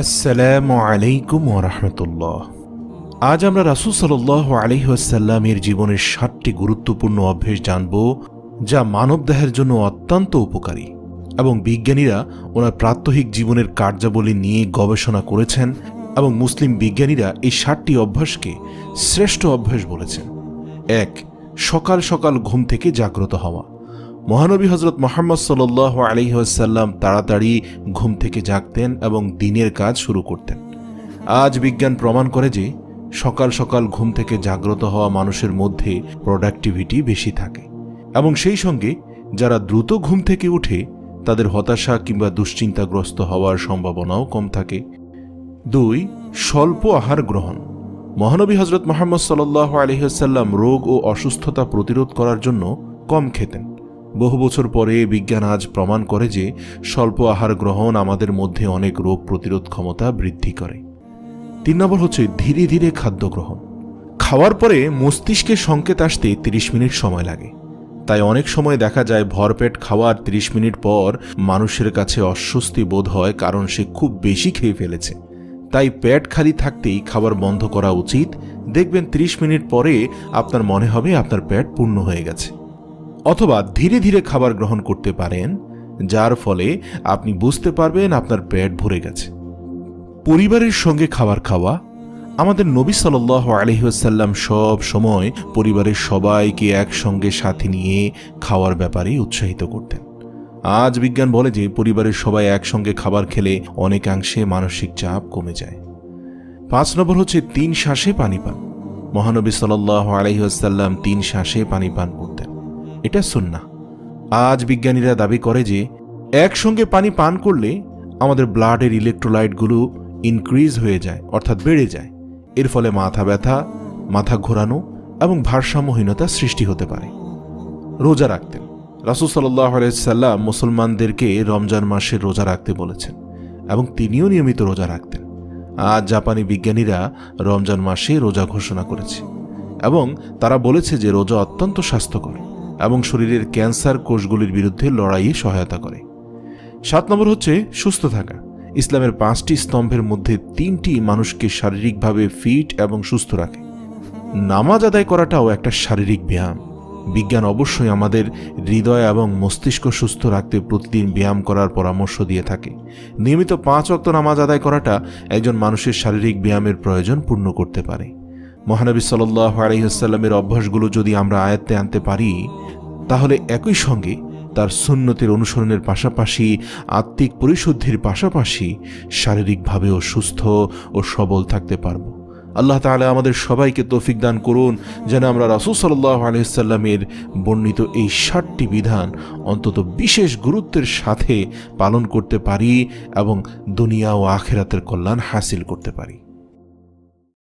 আসসালামু আলাইকুম ওয়া রাহমাতুল্লাহ। আজ আমরা রাসূল সাল্লাল্লাহু আলাইহি ওয়াসাল্লামের জীবনের ৭টি গুরুত্বপূর্ণ অভ্যাস জানব, যা মানবদেহের জন্য অত্যন্ত উপকারী এবং বিজ্ঞানীরা ওনার প্রাত্যহিক জীবনের কার্যাবলী নিয়ে গবেষণা করেছেন এবং মুসলিম বিজ্ঞানীরা এই ৭টি অভ্যাসকে শ্রেষ্ঠ অভ্যাস বলেছেন। ১. সকাল সকাল ঘুম থেকে জাগ্রত হওয়া। মহানবী হযরত মুহাম্মদ সাল্লাল্লাহু আলাইহি ওয়াসাল্লাম তাড়াতাড়ি ঘুম থেকে জাগতেন এবং দিনের কাজ শুরু করতেন। আজ বিজ্ঞান প্রমাণ করে যে সকাল সকাল ঘুম থেকে জাগ্রত হওয়া মানুষের মধ্যে প্রোডাক্টিভিটি বেশি থাকে এবং সেই সঙ্গে যারা দ্রুত ঘুম থেকে উঠে তাদের হতাশা কিংবা দুশ্চিন্তাগ্রস্ত হওয়ার সম্ভাবনাও কম থাকে। ২. স্বল্প আহার গ্রহণ। মহানবী হযরত মুহাম্মদ সাল্লাল্লাহু আলাইহি ওয়াসাল্লাম রোগ ও অসুস্থতা প্রতিরোধ করার জন্য কম খেতেন। বহু বছর পরে বিজ্ঞান আজ প্রমাণ করে যে স্বল্প আহার গ্রহণ আমাদের মধ্যে অনেক রোগ প্রতিরোধ ক্ষমতা বৃদ্ধি করে। ৩ নম্বর হচ্ছে ধীরে ধীরে খাদ্য গ্রহণ। খাওয়ার পরে মস্তিষ্কের সংকেত আসতে ৩০ মিনিট সময় লাগে, তাই অনেক সময় দেখা যায় ভরপেট খাওয়ার ৩০ মিনিট পর মানুষের কাছে অস্বস্তি বোধ হয়, কারণ সে খুব বেশি খেয়ে ফেলেছে। তাই পেট খালি থাকতেই খাবার বন্ধ করা উচিত। দেখবেন ৩০ মিনিট পরে আপনার মনে হবে আপনার পেট পূর্ণ হয়ে গেছে। অথবা ধীরে ধীরে খাবার গ্রহণ করতে পারেন, যার ফলে আপনি বুঝতে পারবেন আপনার পেট ভরে গেছে। পরিবারের সঙ্গে খাবার খাওয়া। আমাদের নবী সাল্লাল্লাহু আলাইহি ওয়াসাল্লাম সব সময় পরিবারের সবাইকে একসঙ্গে সাথে নিয়ে খাওয়ার ব্যাপারে উৎসাহিত করতেন। আজ বিজ্ঞান বলে যে পরিবারের সবাই একসঙ্গে খাবার খেলে অনেকাংশে মানসিক চাপ কমে যায়। ৫ নম্বর হচ্ছে ৩ শ্বাসে পানি পান। মহানবী সাল্লাল্লাহু আলাইহি ওয়াসাল্লাম ৩ শ্বাসে পানি পান করতেন। এটা সুন্নাহ। আজ বিজ্ঞানীরা দাবি করে যে একসঙ্গে পানি পান করলে আমাদের ব্লাডের ইলেকট্রোলাইটগুলো ইনক্রিজ হয়ে যায়, অর্থাৎ বেড়ে যায়। এর ফলে মাথা ব্যথা, মাথা ঘোরানো এবং ভারসাম্যহীনতা সৃষ্টি হতে পারে। রোজা রাখতেন। রাসূল সাল্লাল্লাহু আলাইহি ওয়াসাল্লাম মুসলমানদেরকে রমজান মাসে রোজা রাখতে বলেছেন এবং তিনিও নিয়মিত রোজা রাখতেন। আজ জাপানি বিজ্ঞানীরা রমজান মাসে রোজা ঘোষণা করেছে এবং তারা বলেছে যে রোজা অত্যন্ত স্বাস্থ্যকর এবং শরীরের ক্যান্সার কোষগুলির বিরুদ্ধে লড়াইয়ে সহায়তা করে। ৭ নম্বর হচ্ছে সুস্থ থাকা। ইসলামের 5টি স্তম্ভের মধ্যে 3টি মানুষকে শারীরিকভাবে ফিট এবং সুস্থ রাখে। নামাজ আদায় করাটাও একটা শারীরিক ব্যায়াম। বিজ্ঞান অবশ্যই আমাদের হৃদয় এবং মস্তিষ্ক সুস্থ রাখতে প্রতিদিন ব্যায়াম করার পরামর্শ দিয়ে থাকে। নিয়মিত 5 ওয়াক্ত নামাজ আদায় করাটা একজন মানুষের শারীরিক ব্যায়ামের প্রয়োজন পূর্ণ করতে পারে। মহানবী সাল্লাল্লাহু আলাইহি ওয়াসাল্লামের অভ্যাসগুলো যদি আমরা আয়ত্তে আনতে পারি, তাহলে একই সঙ্গে তার সুন্নতের অনুসরণের পাশাপাশি আত্মিক পরিশুদ্ধির পাশাপাশি শারীরিকভাবেও সুস্থ ও সবল থাকতে পারব। আল্লাহ তাআলা আমাদের সবাইকে তৌফিক দান করুন যেন আমরা রাসূল সাল্লাল্লাহু আলাইহি ওয়াসাল্লামের বর্ণিত এই 7টি বিধান অন্তত বিশেষ গুরুত্বের সাথে পালন করতে পারি এবং দুনিয়া ও আখিরাতের কল্যাণ হাসিল করতে পারি।